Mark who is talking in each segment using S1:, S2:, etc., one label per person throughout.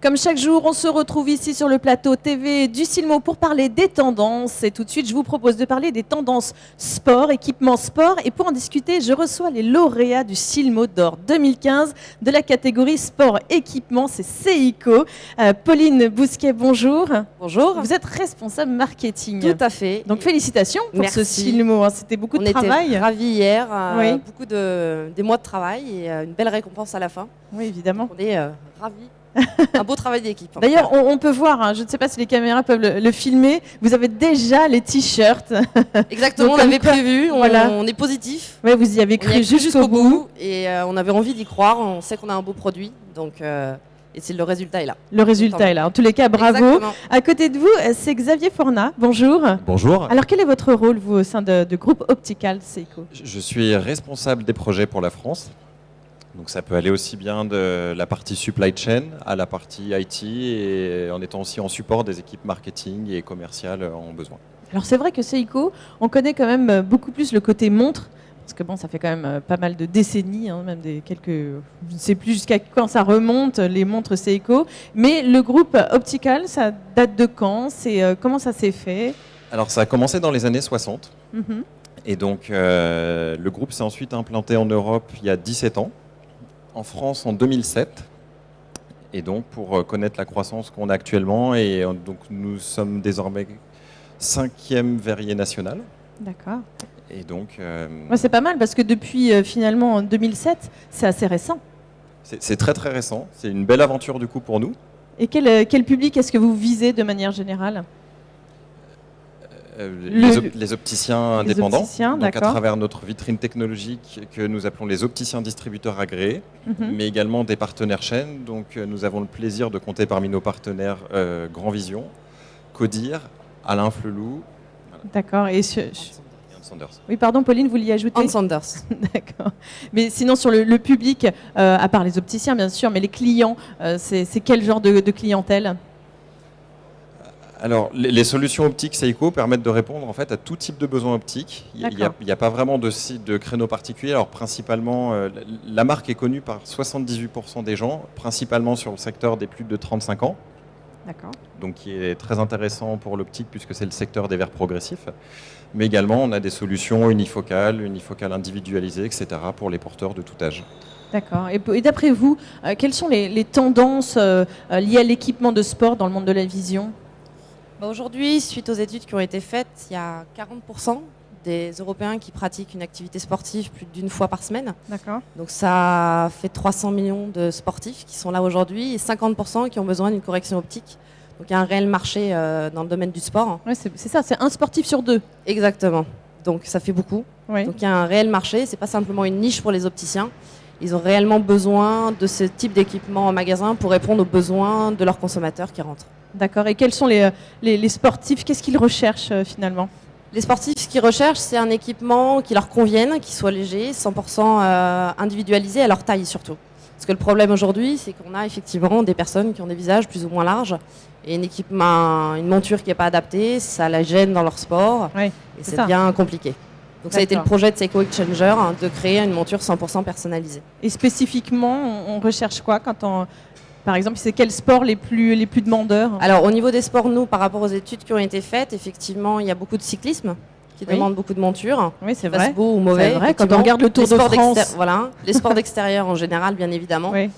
S1: Comme chaque jour, on se retrouve ici sur le plateau TV du Silmo pour parler des tendances. Et tout de suite, je vous propose de parler des tendances sport, équipement sport. Et pour en discuter, je reçois les lauréats du Silmo d'Or 2015 de la catégorie sport équipement. C'est Seiko. Pauline Bousquet, bonjour.
S2: Bonjour.
S1: Vous êtes responsable marketing.
S2: Tout à fait.
S1: Donc félicitations pour ce Silmo. C'était beaucoup de travail.
S2: On était ravis hier.
S1: Oui.
S2: Des mois de travail et une belle récompense à la fin.
S1: Oui, évidemment.
S2: Donc on est ravis. Un beau travail d'équipe.
S1: D'ailleurs, on peut voir, je ne sais pas si les caméras peuvent le filmer, vous avez déjà les t-shirts.
S2: Exactement,
S1: Donc,
S2: on l'avait prévu,
S1: voilà.
S2: On est positif.
S1: Oui, vous y avez cru jusqu'au bout.
S2: Et on avait envie d'y croire, on sait qu'on a un beau produit, donc et le résultat est là.
S1: Le résultat est là. En tous les cas, bravo.
S2: Exactement.
S1: À côté de vous, c'est Xavier Forna. Bonjour.
S3: Bonjour.
S1: Alors, quel est votre rôle, vous, au sein de groupe Optical Seiko?
S3: Je suis responsable des projets pour la France. Donc ça peut aller aussi bien de la partie supply chain à la partie IT et en étant aussi en support des équipes marketing et commerciales en besoin.
S1: Alors c'est vrai que Seiko, on connaît quand même beaucoup plus le côté montre, parce que bon, ça fait quand même pas mal de décennies, même je ne sais plus jusqu'à quand ça remonte, les montres Seiko. Mais le groupe Optical, ça date de quand? Comment ça s'est fait?
S3: Alors ça a commencé dans les années 60.
S1: Mhm.
S3: Et donc le groupe s'est ensuite implanté en Europe il y a 17 ans. En France en 2007, et donc pour connaître la croissance qu'on a actuellement, et donc nous sommes désormais 5e verrier national.
S1: D'accord.
S3: Et donc
S1: c'est pas mal parce que depuis finalement en 2007, c'est assez récent.
S3: c'est très très récent, c'est une belle aventure du coup pour nous.
S1: Et quel public est-ce que vous visez de manière générale?
S3: Les opticiens indépendants, donc à
S1: d'accord.
S3: travers notre vitrine technologique que nous appelons les opticiens distributeurs agréés, mais également des partenaires chaînes. Donc nous avons le plaisir de compter parmi nos partenaires Grand Vision, Codir, Alain Flelou.
S1: Voilà. D'accord. Et
S3: Sanders.
S1: Oui, pardon, Pauline, vous vouliez ajouter?
S2: Hans Sanders.
S1: D'accord. Mais sinon, sur le public, à part les opticiens bien sûr, mais les clients, c'est quel genre de clientèle?
S3: Alors, les solutions optiques Seiko permettent de répondre en fait à tout type de besoins optiques. Il n'y a pas vraiment de créneau particulier. Alors, principalement, la marque est connue par 78% des gens, principalement sur le secteur des plus de 35 ans.
S1: D'accord.
S3: Donc, qui est très intéressant pour l'optique puisque c'est le secteur des verres progressifs. Mais également, on a des solutions unifocales individualisées, etc. pour les porteurs de tout âge.
S1: D'accord. Et d'après vous, quelles sont les tendances liées à l'équipement de sport dans le monde de la vision?
S2: Aujourd'hui, suite aux études qui ont été faites, il y a 40% des Européens qui pratiquent une activité sportive plus d'une fois par semaine.
S1: D'accord.
S2: Donc ça fait 300 millions de sportifs qui sont là aujourd'hui et 50% qui ont besoin d'une correction optique. Donc il y a un réel marché dans le domaine du sport.
S1: Ouais, c'est ça, c'est un sportif sur deux.
S2: Exactement. Donc ça fait beaucoup.
S1: Oui.
S2: Donc il y a un réel marché, c'est pas simplement une niche pour les opticiens. Ils ont réellement besoin de ce type d'équipement en magasin pour répondre aux besoins de leurs consommateurs qui rentrent.
S1: D'accord. Et quels sont les sportifs? Qu'est-ce qu'ils recherchent finalement?
S2: Les sportifs, ce qu'ils recherchent, c'est un équipement qui leur convienne, qui soit léger, 100% individualisé à leur taille surtout. Parce que le problème aujourd'hui, c'est qu'on a effectivement des personnes qui ont des visages plus ou moins larges et une monture qui n'est pas adaptée, ça la gêne dans leur sport et c'est bien compliqué. Donc ça a été le projet de Seiko Exchanger de créer une monture 100% personnalisée.
S1: Et spécifiquement, on recherche quoi par exemple, c'est quels sports les plus demandeurs?
S2: Alors au niveau des sports, nous, par rapport aux études qui ont été faites, effectivement, il y a beaucoup de cyclisme qui demande beaucoup de montures.
S1: Oui, c'est vrai.
S2: Beau ou mauvais.
S1: C'est vrai, quand on regarde le Tour de France.
S2: Voilà, les sports d'extérieur en général, bien évidemment.
S1: Oui.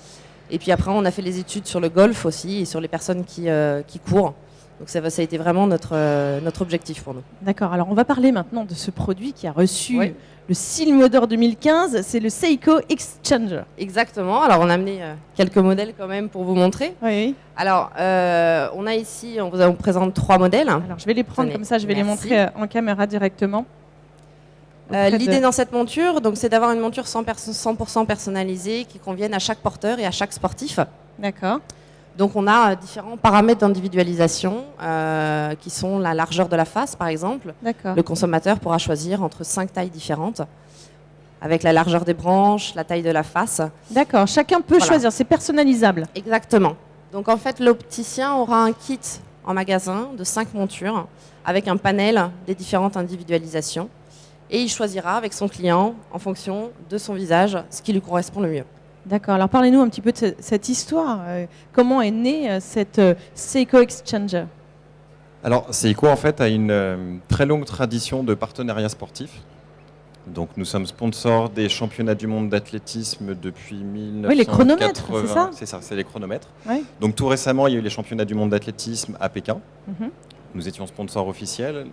S2: Et puis après, on a fait les études sur le golf aussi et sur les personnes qui courent. Donc ça a été vraiment notre objectif pour nous.
S1: D'accord. Alors on va parler maintenant de ce produit qui a reçu le Silmo d'Or 2015. C'est le Seiko Exchanger.
S2: Exactement. Alors on a amené quelques modèles quand même pour vous montrer.
S1: Oui.
S2: Alors on a ici, on vous présente 3 modèles.
S1: Alors je vais les prendre comme ça, je vais les montrer en caméra directement.
S2: L'idée dans cette monture, donc, c'est d'avoir une monture 100% personnalisée qui convienne à chaque porteur et à chaque sportif.
S1: D'accord.
S2: Donc on a différents paramètres d'individualisation qui sont la largeur de la face par exemple.
S1: D'accord.
S2: Le consommateur pourra choisir entre 5 tailles différentes avec la largeur des branches, la taille de la face.
S1: D'accord, chacun peut choisir, c'est personnalisable.
S2: Exactement. Donc en fait l'opticien aura un kit en magasin de 5 montures avec un panel des différentes individualisations et il choisira avec son client en fonction de son visage ce qui lui correspond le mieux.
S1: D'accord. Alors parlez-nous un petit peu de cette histoire. Comment est née cette Seiko Exchanger?
S3: Alors, Seiko, en fait, a une très longue tradition de partenariat sportif. Donc, nous sommes sponsors des championnats du monde d'athlétisme depuis 1980.
S1: Oui, les chronomètres, c'est ça?
S3: C'est ça, c'est les chronomètres.
S1: Oui.
S3: Donc, tout récemment, il y a eu les championnats du monde d'athlétisme à Pékin.
S1: Mhm.
S3: Nous étions sponsors officiels,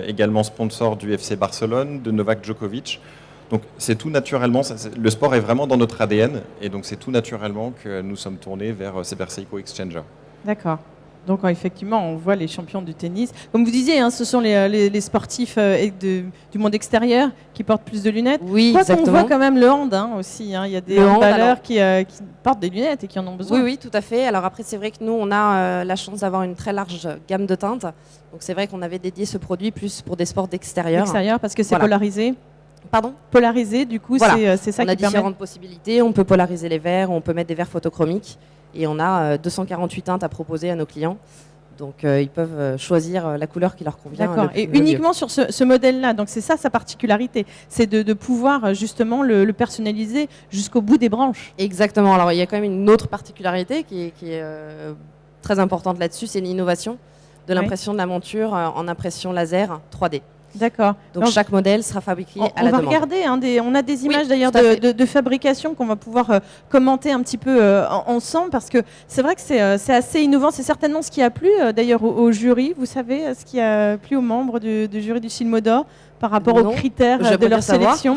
S3: également sponsors du FC Barcelone, de Novak Djokovic. Donc, c'est tout naturellement, le sport est vraiment dans notre ADN, et donc c'est tout naturellement que nous sommes tournés vers Seiko Exchanger.
S1: D'accord. Donc effectivement, on voit les champions du tennis. Comme vous disiez, hein, ce sont les sportifs du monde extérieur qui portent plus de lunettes.
S2: Oui,
S1: Quoi
S2: exactement.
S1: qu'on voit quand même le hand aussi. Hein. Il y a des
S2: Le hand,
S1: handballeurs
S2: alors.
S1: qui portent des lunettes et qui en ont besoin.
S2: Oui, oui, tout à fait. Alors après, c'est vrai que nous, on a la chance d'avoir une très large gamme de teintes. Donc c'est vrai qu'on avait dédié ce produit plus pour des sports d'extérieur.
S1: Extérieur, parce que c'est
S2: Voilà.
S1: polarisé.
S2: Pardon?
S1: Polarisé, du coup,
S2: Voilà.
S1: c'est ça
S2: On a
S1: qui permet.
S2: différentes possibilités. On peut polariser les verres, on peut mettre des verres photochromiques. Et on a 248 teintes à proposer à nos clients. Donc ils peuvent choisir la couleur qui leur convient.
S1: D'accord. Et uniquement sur ce modèle-là. Donc c'est ça sa particularité. C'est de pouvoir justement le personnaliser jusqu'au bout des branches.
S2: Exactement. Alors il y a quand même une autre particularité qui est très importante là-dessus, c'est l'innovation de l'impression de la monture en impression laser 3D.
S1: D'accord.
S2: Donc chaque modèle sera fabriqué à la
S1: on va
S2: demande.
S1: regarder, hein, on a des images
S2: Oui,
S1: d'ailleurs
S2: tout à fait.
S1: de fabrication qu'on va pouvoir commenter un petit peu ensemble, parce que c'est vrai que c'est assez innovant. C'est certainement ce qui a plu d'ailleurs au jury. Vous savez ce qui a plu aux membres du jury du Silmo d'Or par rapport
S2: Non,
S1: aux critères de
S2: j'aimerais
S1: leur
S2: bien savoir.
S1: sélection?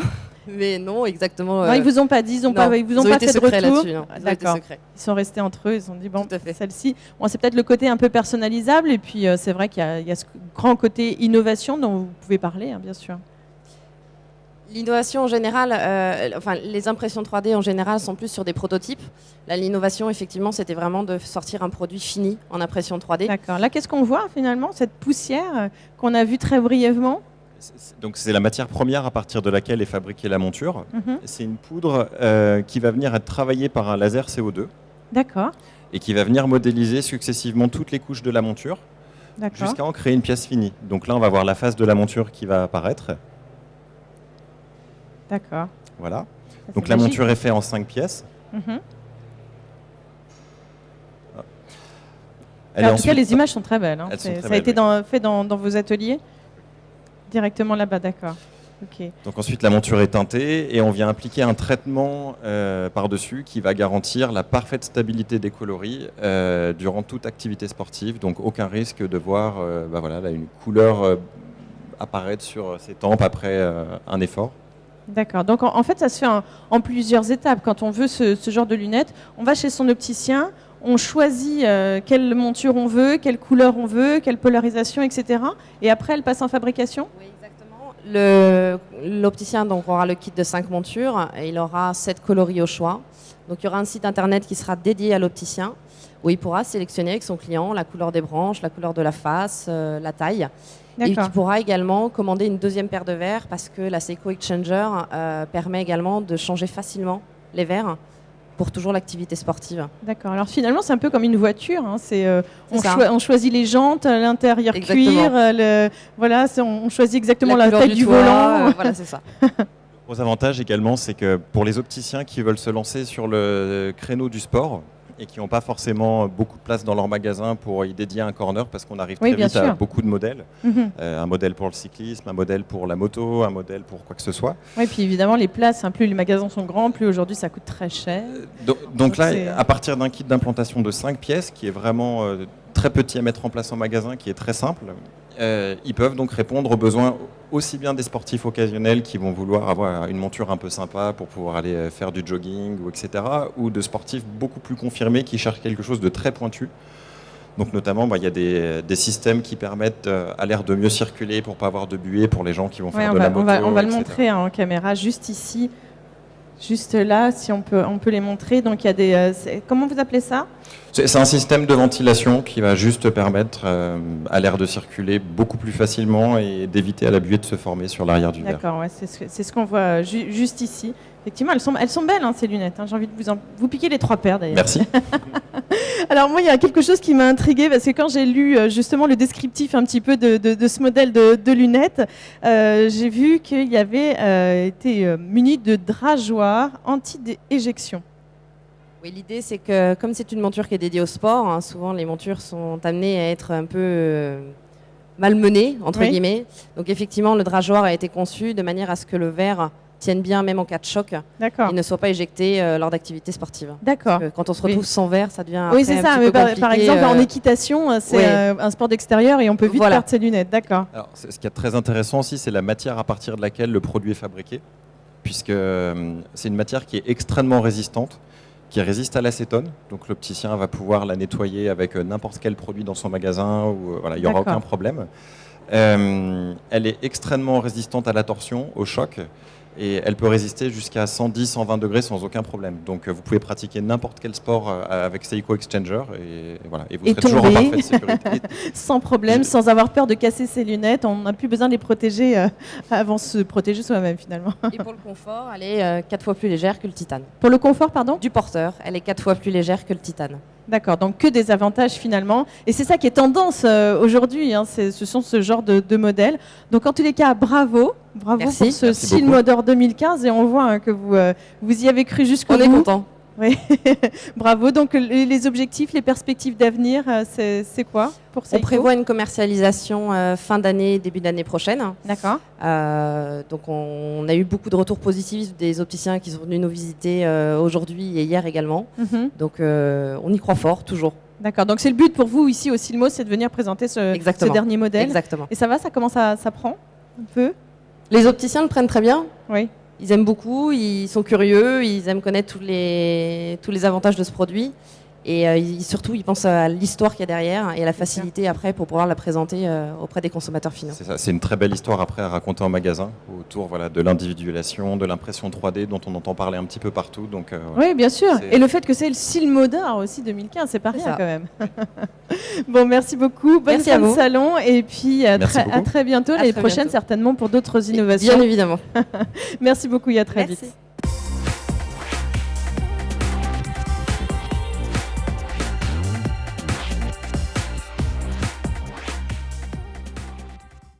S2: Mais non, exactement.
S1: Non, ils vous ont pas dit, ils ont pas
S2: été
S1: fait de
S2: secrets
S1: retour.
S2: là-dessus. Ils ont été
S1: D'accord.
S2: secrets.
S1: Ils sont restés entre eux, ils ont dit bon,
S2: Tout à fait.
S1: celle-ci. Bon, c'est peut-être le côté un peu personnalisable, et puis c'est vrai qu'il y a ce grand côté innovation dont vous pouvez parler, hein, bien sûr.
S2: L'innovation en général, les impressions 3D en général sont plus sur des prototypes. Là, l'innovation, effectivement, c'était vraiment de sortir un produit fini en impression 3D.
S1: D'accord. Là, qu'est-ce qu'on voit finalement, cette poussière qu'on a vue très brièvement?
S3: Donc, c'est la matière première à partir de laquelle est fabriquée la monture.
S1: Mhm.
S3: C'est une poudre qui va venir être travaillée par un laser CO2
S1: D'accord.
S3: et qui va venir modéliser successivement toutes les couches de la monture
S1: D'accord.
S3: jusqu'à en créer une pièce finie. Donc là, on va voir la face de la monture qui va apparaître.
S1: D'accord.
S3: Voilà.
S1: Ça,
S3: Donc
S1: c'est
S3: la
S1: magique.
S3: monture est faite en 5 pièces.
S1: Mhm.
S3: Elle
S1: En
S3: est
S1: tout cas,
S3: ensuite-
S1: les images sont très belles. Hein.
S3: Elles sont très
S1: Ça a été
S3: belles,
S1: fait dans vos ateliers? Directement là-bas, d'accord. Ok.
S3: Donc ensuite, la monture est teintée et on vient appliquer un traitement par-dessus qui va garantir la parfaite stabilité des coloris durant toute activité sportive. Donc aucun risque de voir là, une couleur apparaître sur ses tempes après un effort.
S1: D'accord. Donc en fait, ça se fait en plusieurs étapes. Quand on veut ce genre de lunettes, on va chez son opticien, on choisit quelle monture on veut, quelle couleur on veut, quelle polarisation, etc. Et après, elle passe en fabrication?
S2: Oui, exactement. L'opticien donc, aura le kit de 5 montures et il aura 7 coloris au choix. Donc il y aura un site internet qui sera dédié à l'opticien où il pourra sélectionner avec son client la couleur des branches, la couleur de la face, la taille. Et
S1: D'accord.
S2: qui pourra également commander une deuxième paire de verres parce que la Seiko Exchanger permet également de changer facilement les verres pour toujours l'activité sportive.
S1: D'accord. Alors finalement, c'est un peu comme une voiture. Hein. On,
S2: ça.
S1: on choisit les jantes, l'intérieur
S2: Exactement.
S1: cuir, on choisit exactement la
S2: couleur
S1: taille du
S2: toit,
S1: volant.
S2: voilà, c'est ça.
S3: Gros avantage également, c'est que pour les opticiens qui veulent se lancer sur le créneau du sport et qui n'ont pas forcément beaucoup de place dans leur magasin pour y dédier un corner, parce qu'on arrive
S1: Oui,
S3: très
S1: bien
S3: vite à
S1: sûr.
S3: beaucoup de modèles.
S1: Mhm.
S3: Un modèle pour le cyclisme, un modèle pour la moto, un modèle pour quoi que ce soit.
S1: Oui, puis évidemment, les places, hein, plus les magasins sont grands, plus aujourd'hui ça coûte très cher.
S3: Donc là,
S1: c'est-
S3: à partir d'un kit d'implantation de 5 pièces, qui est vraiment très petit à mettre en place en magasin, qui est très simple, ils peuvent donc répondre aux besoins aussi bien des sportifs occasionnels qui vont vouloir avoir une monture un peu sympa pour pouvoir aller faire du jogging, ou etc., ou de sportifs beaucoup plus confirmés qui cherchent quelque chose de très pointu. Donc notamment, il y a des systèmes qui permettent à l'air de mieux circuler pour pas avoir de buée pour les gens qui vont
S1: Ouais,
S3: faire
S1: on,
S3: de
S1: va,
S3: la moto,
S1: on va le
S3: etc.
S1: montrer en caméra juste ici, juste là, si on peut les montrer. Donc il y a des, comment vous appelez ça?
S3: C'est un système de ventilation qui va juste permettre à l'air de circuler beaucoup plus facilement et d'éviter à la buée de se former sur l'arrière du verre.
S1: D'accord, ouais, c'est ce qu'on voit juste ici. Effectivement, elles sont belles, hein, ces lunettes. Hein. J'ai envie de vous piquer les 3 paires d'ailleurs.
S3: Merci.
S1: Alors moi, il y a quelque chose qui m'a intriguée, parce que quand j'ai lu justement le descriptif un petit peu de ce modèle de lunettes, j'ai vu qu'il y avait été muni de drageoires anti-éjection.
S2: Oui, l'idée, c'est que comme c'est une monture qui est dédiée au sport, hein, souvent les montures sont amenées à être un peu malmenées, entre guillemets. Donc effectivement, le drageoir a été conçu de manière à ce que le verre tienne bien même en cas de choc
S1: D'accord.
S2: et ne soit pas éjecté lors d'activités sportives.
S1: D'accord.
S2: Quand on se retrouve sans verre, ça devient
S1: Oui,
S2: après
S1: c'est
S2: un
S1: ça.
S2: petit
S1: Mais
S2: peu compliqué,
S1: par exemple, en équitation, c'est un sport d'extérieur et on peut vite
S2: Voilà.
S1: perdre ses lunettes. D'accord.
S3: Alors, ce qui est très intéressant aussi, c'est la matière à partir de laquelle le produit est fabriqué, puisque c'est une matière qui est extrêmement résistante, qui résiste à l'acétone. Donc l'opticien va pouvoir la nettoyer avec n'importe quel produit dans son magasin, ou voilà, il n'y aura
S1: D'accord.
S3: aucun problème. Elle est extrêmement résistante à la torsion, au choc, et elle peut résister jusqu'à 110-120 degrés sans aucun problème. Donc vous pouvez pratiquer n'importe quel sport avec Seiko Exchanger et voilà, et vous
S1: Et
S3: serez toujours en
S1: tomber.
S3: parfaite sécurité.
S1: Sans problème, sans avoir peur de casser ses lunettes. On n'a plus besoin de les protéger avant de se protéger soi-même finalement.
S2: Et pour le confort, elle est 4 fois plus légère que le titane.
S1: Pour le confort, pardon ?
S2: Du porteur, elle est 4 fois plus légère que le titane.
S1: D'accord, donc que des avantages finalement. Et c'est ça qui est tendance aujourd'hui, hein, ce sont ce genre de modèles. Donc en tous les cas, bravo
S2: Merci.
S1: pour ce
S3: Merci
S1: Seal
S3: beaucoup.
S1: Modor 2015 et on voit que vous y avez cru jusqu'au bout.
S2: On est content.
S1: Oui. Bravo. Donc les objectifs, les perspectives d'avenir, c'est quoi pour
S2: On
S1: Seiko ?
S2: prévoit une commercialisation fin d'année, début d'année prochaine.
S1: D'accord.
S2: Donc on a eu beaucoup de retours positifs des opticiens qui sont venus nous visiter aujourd'hui et hier également.
S1: Mhm.
S2: Donc on y croit fort, toujours.
S1: D'accord. Donc c'est le but pour vous ici au Silmo, c'est de venir présenter ce
S2: Exactement.
S1: dernier modèle.
S2: Exactement.
S1: Et ça va, ça commence ça prend un peu ?
S2: Les opticiens le prennent très bien.
S1: Oui.
S2: Ils aiment beaucoup, ils sont curieux, ils aiment connaître tous les avantages de ce produit. Et surtout, ils pensent à l'histoire qu'il y a derrière et à la facilité après pour pouvoir la présenter auprès des consommateurs finaux.
S3: C'est ça, c'est une très belle histoire après à raconter en magasin autour voilà, de l'individualisation, de l'impression 3D dont on entend parler un petit peu partout. Donc,
S1: Oui, bien sûr.
S3: C'est-
S1: Et le fait que c'est le Seal Modor aussi 2015, c'est pas
S2: C'est
S1: rien
S2: ça.
S1: quand même. Bon, merci beaucoup. Bonne
S2: Merci à
S1: fin de
S2: vous.
S1: salon et puis
S3: Merci
S1: à
S3: beaucoup.
S1: très bientôt,
S2: À
S1: l'année
S2: très
S1: prochaine
S2: bientôt.
S1: certainement pour d'autres innovations.
S2: Bien évidemment.
S1: Merci beaucoup et à très
S2: Merci.
S1: vite.